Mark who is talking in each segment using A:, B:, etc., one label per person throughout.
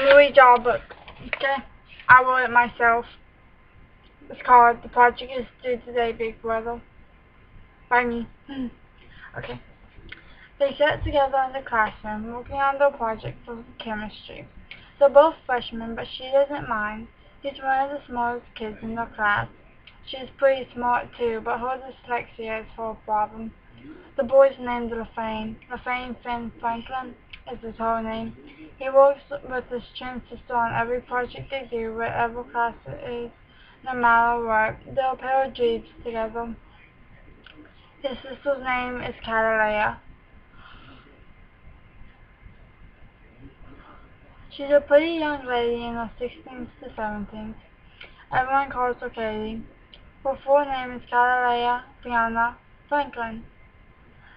A: me read y'all a book. Okay? I wrote it myself. It's called The Project is Due Today, Big Brother. By me. Okay. They sat together in the classroom, working on their project for chemistry. They're both freshmen, but she doesn't mind. She's one of the smartest kids in the class. She's pretty smart too, but her dyslexia is her problem. The boy's named LaFane. LaFane Finn Franklin is his whole name. He works with his twin sister on every project they do, whatever class it is, no matter what. They're a pair of dreams together. His sister's name is Catalea. She's a pretty young lady in her 16s to 17s. Everyone calls her Katie. Her full name is Catalea Fiona Franklin.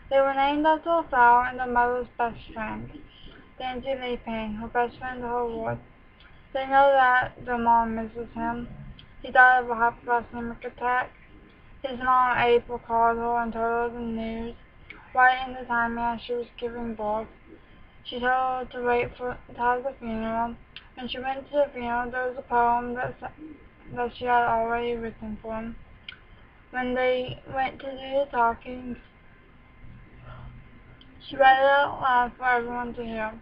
A: They were named after a flower and their mother's best friend, Danzy Lee Payne, her best friend to her ward. They know that their mom misses him. He died of a hypoglycemic attack. His mom, April, called her and told her the news right in the time as she was giving birth. She told her to wait to have the funeral. When she went to the funeral, there was a poem that she had already written for him. When they went to do the talking, she read it out loud for everyone to hear.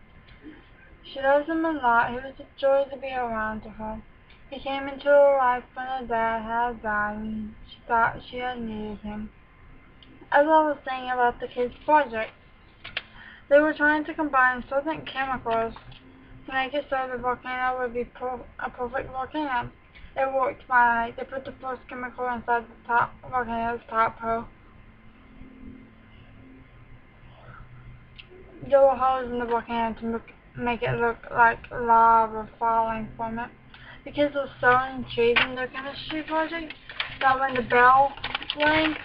A: She loves him a lot. He was a joy to be around to her. He came into her life when her dad had died, and she thought she had needed him. As I was saying about the kids' project, they were trying to combine certain chemicals to make it so the volcano would be a perfect volcano. It worked fine. They put the first chemical inside the volcano's top hole. There were holes in the volcano to make it look like lava falling from it. The kids were so intrigued in their chemistry project that when the bell rang,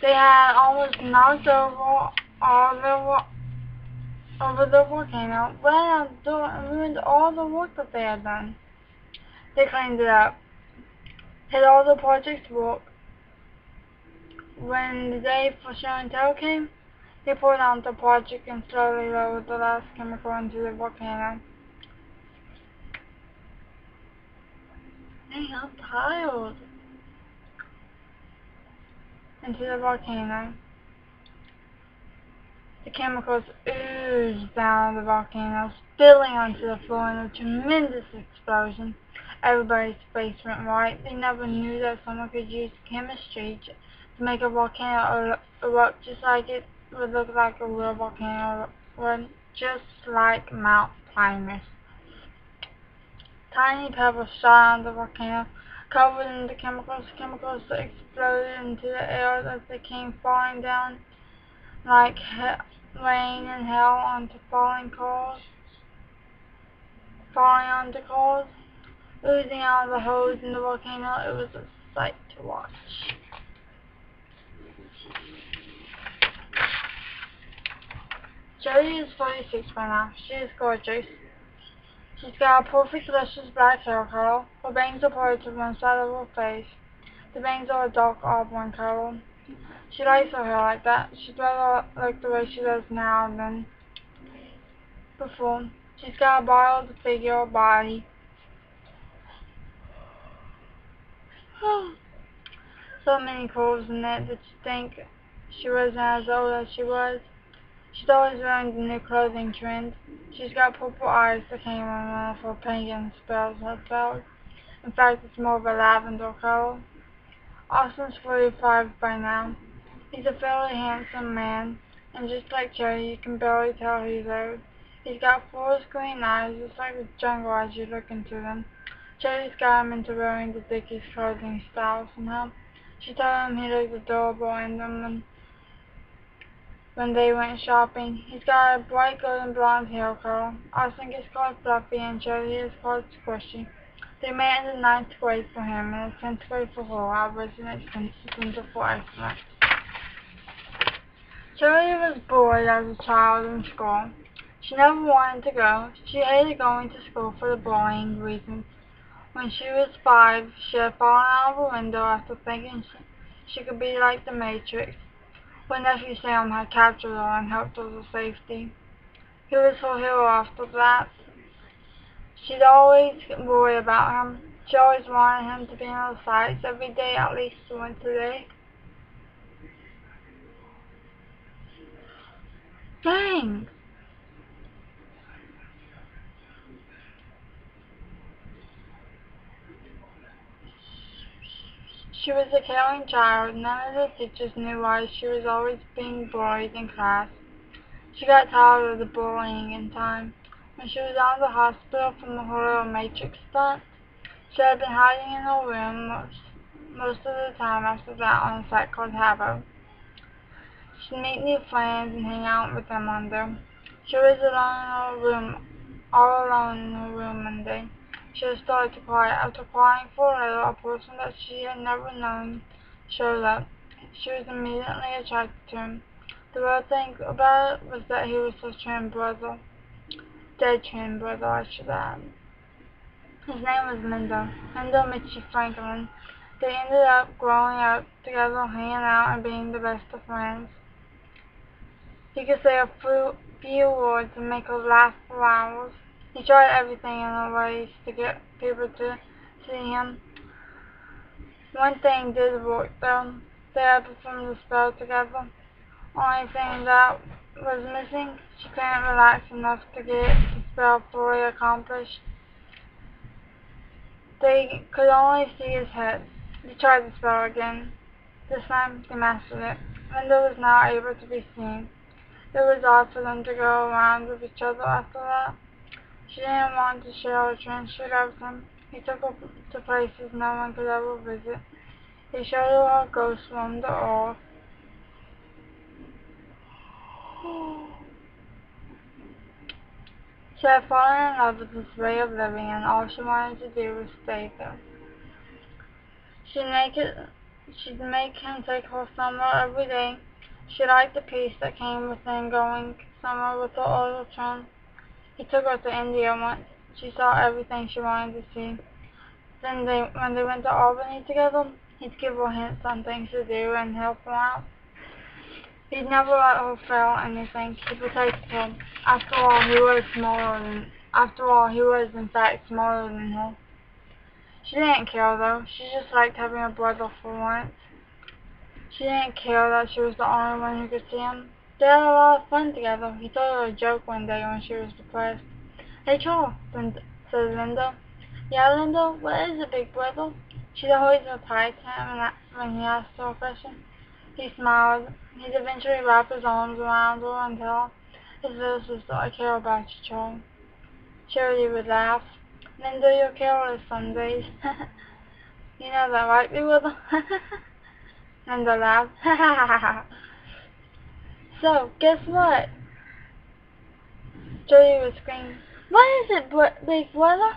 A: they had almost knocked over the volcano, ran out the door, and ruined all the work that they had done. They cleaned it up, did all the project's work. When the day for show and tell came, they poured out the project and slowly lowered the last chemical into the volcano. Dang, I'm tired. Into the volcano. The chemicals oozed down the volcano, spilling onto the floor in a tremendous explosion. Everybody's face went white. They never knew that someone could use chemistry to make a volcano erupt just like it would look like a real volcano would, just like Mount Primus. Tiny pebbles shot out of the volcano, covered in the chemicals. Chemicals exploded into the air as they came falling down like rain and hail onto falling onto coals, oozing out of the holes in the volcano. It was a sight to watch. Jodie is 46 by now. She is gorgeous. She's got a perfect, luscious black hair color. Her bangs are parted to one side of her face. The bangs are a dark auburn color. She likes her hair like that. She'd rather look the way she does now than before. She's got a bottled figure body. So many curves in it that you think she wasn't as old as she was. She's always wearing the new clothing trend. She's got purple eyes that came on one of her penguin spells had failed. In fact, it's more of a lavender color. Austin's 45 by now. He's a fairly handsome man, and just like Jerry, you can barely tell he's old. He's got forest green eyes, just like the jungle as you look into them. Jerry's got him into wearing the Dickies clothing style somehow. She told him he looked adorable in them when they went shopping. He's got a bright golden blonde hair color. Austin gets called Fluffy and Jerry is called Squishy. They met in the 9th grade for him and the 10th grade for her. I was an expensive for excellence. Jerry was bored as a child in school. She never wanted to go. She hated going to school for the bullying reasons. When she was 5, she had fallen out of a window after thinking she could be like the Matrix. Her nephew Sam had captured her and helped her to safety. He was her hero after that. She'd always worry about him. She always wanted him to be on her side every day, at least once a day. Dang! She was a caring child. None of the teachers knew why she was always being bullied in class. She got tired of the bullying in time. When she was out of the hospital from the horror matrix stunt, she had been hiding in her room most of the time after that on a site called Habbo. She'd meet new friends and hang out with them one day. She was all alone in her room one day. She had started to cry. After crying for a little, a person that she had never known showed up. She was immediately attracted to him. The weird thing about it was that he was her twin brother. Dead twin brother, I should add. His name was Lindo Mitchie Franklin. They ended up growing up together, hanging out, and being the best of friends. He could say a few words and make her laugh for hours. He tried everything in her ways to get people to see him. One thing did work though. They had performed the spell together. Only thing that was missing, she couldn't relax enough to get the spell fully accomplished. They could only see his head. They tried the spell again. This time they mastered it. Linda was now able to be seen. It was odd for them to go around with each other after that. She didn't want to share her trench coat with him. He took her to places no one could ever visit. He showed her a ghost from the earth. She had fallen in love with his way of living, and all she wanted to do was stay there. She'd make him take her somewhere every day. She liked the peace that came with him going somewhere with her older friend. He took her to India once. She saw everything she wanted to see. Then when they went to Albany together, he'd give her hints on things to do and help her out. He'd never let her fail anything. He protected her. After all, he was in fact smaller than her. She didn't care though. She just liked having a brother for once. She didn't care that she was the only one who could see him. They had a lot of fun together. He told her a joke one day when she was depressed. "Hey Charles," said Linda. "Yeah, Linda, what is it, big brother?" She'd always reply to him when he asked her a question. He smiled. He'd eventually wrap his arms around her and tell his little sister, "I care about you, Charles." Charity would laugh. "Linda, you're careless some days." "You know that, right, big brother?" Linda laughed. "So, guess what?" Jody would scream, "What is it, big brother?"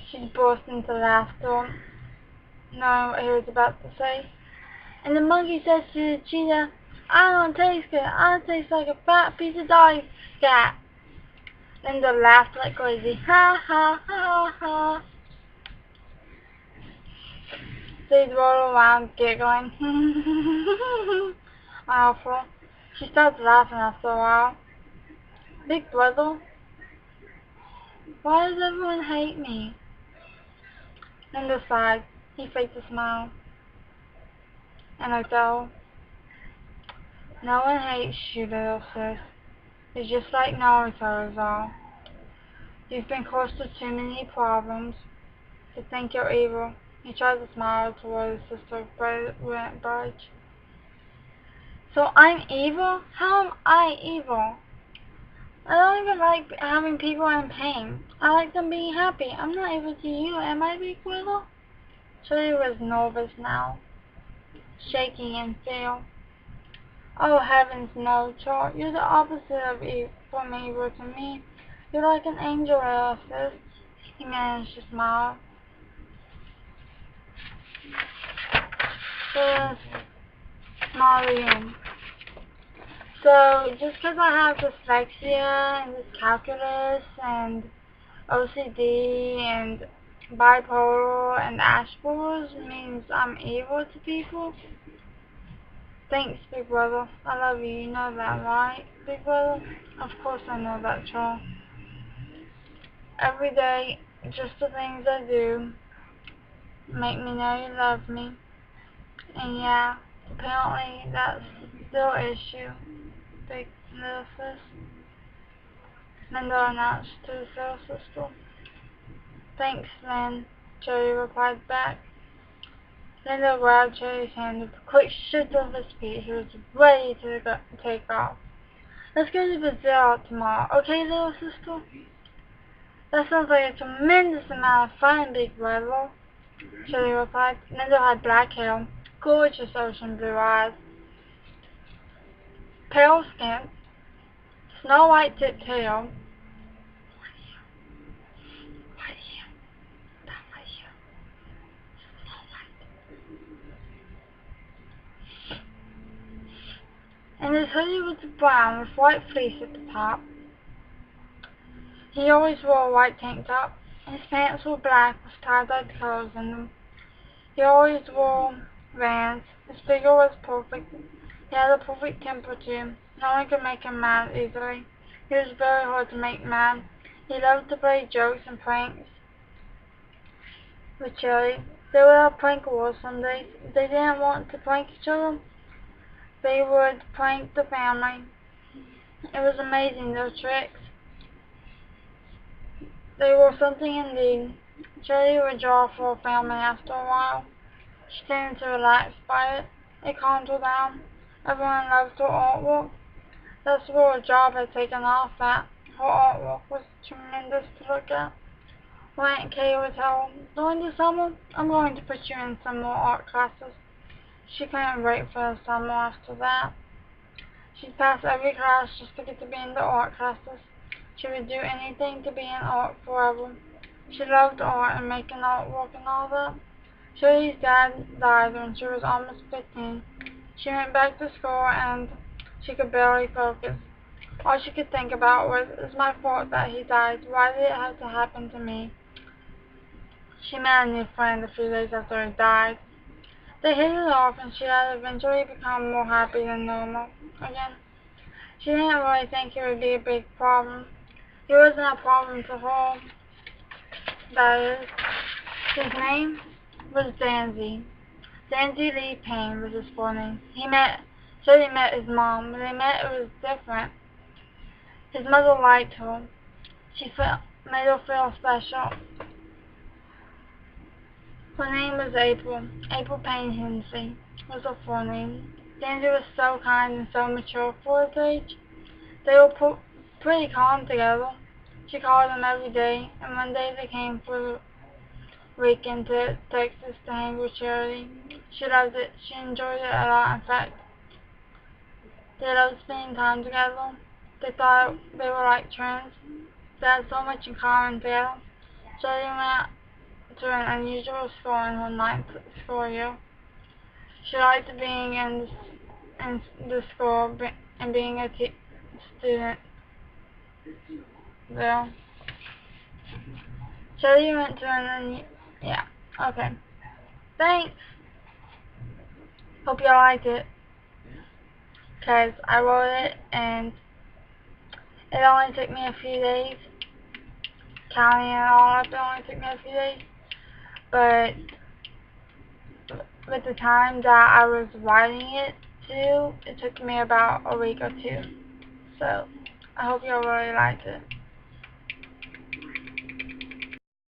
A: She'd burst into laughter, knowing what he was about to say. "And the monkey says to the cheetah, 'I don't taste good. I taste like a fat piece of dog scat.'" Linda laughed like crazy. "Ha ha ha ha." They'd roll around giggling. Awful. She stopped laughing after a while. "Big brother, why does everyone hate me?" Linda sighed. He faked a smile. And I told, "No one hates you, little sis. It's just like Naruto is all. You've been close to too many problems to think you're evil." He tried to smile toward his sister, but it wouldn't budge. "So I'm evil? How am I evil? I don't even like having people in pain. I like them being happy. I'm not evil to you, am I, big brother?" Shirley was nervous now, shaking in fear. "Oh heavens, no, Char. You're the opposite of from evil to me. You're like an angel, little sis." He managed to smile. Just smile again. "So, just 'cause I have dyslexia and dyscalculia and OCD and bipolar and Asperger's means I'm evil to people?" Thanks, Big Brother. I love you. You know that, right, Big Brother? Of course I know that, Troll. Every day, just the things I do make me know you love me. And yeah, apparently that's still an issue, Big Little Sis. Mendel announced to the Little Sister. Thanks, Lynn, Joey replied back. Linda grabbed Joey's hand with a quick shift of his feet. He was ready to take off. Let's go to Brazil tomorrow, okay, little sister? That sounds like a tremendous amount of fun, Big Brother, Joey replied. Linda had black hair, gorgeous ocean blue eyes, pale skin, snow white tipped tail. And his hoodie was brown with white fleece at the top. He always wore a white tank top. His pants were black with tie-dyed colors in them. He always wore Vans. His figure was perfect. He had a perfect temper too. No one could make him mad easily. He was very hard to make mad. He loved to play jokes and pranks with Cherry. They would have prank wars some days. If they didn't want to prank each other, they would prank the family. It was amazing, their tricks. They were something indeed. Cherry would draw for a family after a while. She tended to relax by it. It calmed her down. Everyone loved her artwork. That's where her job had taken off at. Her artwork was tremendous to look at. When Aunt Kay would tell her, during the summer, I'm going to put you in some more art classes. She couldn't wait for the summer after that. She'd pass every class just to get to be in the art classes. She would do anything to be in art forever. She loved art and making artwork and all that. Cherry's dad died when she was almost 15. She went back to school and she could barely focus. All she could think about was, it's my fault that he died. Why did it have to happen to me? She met a new friend a few days after he died. They hit it off and she had eventually become more happy than normal again. She didn't really think it would be a big problem. It wasn't a problem to her. That is, his name was Danzy. Danzy Lee Payne was his full name. Jody met his mom. When they met, it was different. His mother liked her. Made her feel special. Her name was April. April Payne Hensley was her full name. Danzy was so kind and so mature for his age. They were pretty calm together. She called him every day, and one day they came for the weekend to Texas to hang with Charity. She loved it. She enjoyed it a lot, in fact. They loved spending time together. They thought they were like twins. They had so much in common together. Charity went to an unusual school in her 9th school year. She liked being in the school and being a student there. Charity went to yeah, okay. Thanks. Hope y'all liked it. Because I wrote it and it only took me a few days. Counting it all up, it only took me a few days. But with the time that I was writing it to, it took me about a week or two. So, I hope y'all really liked it.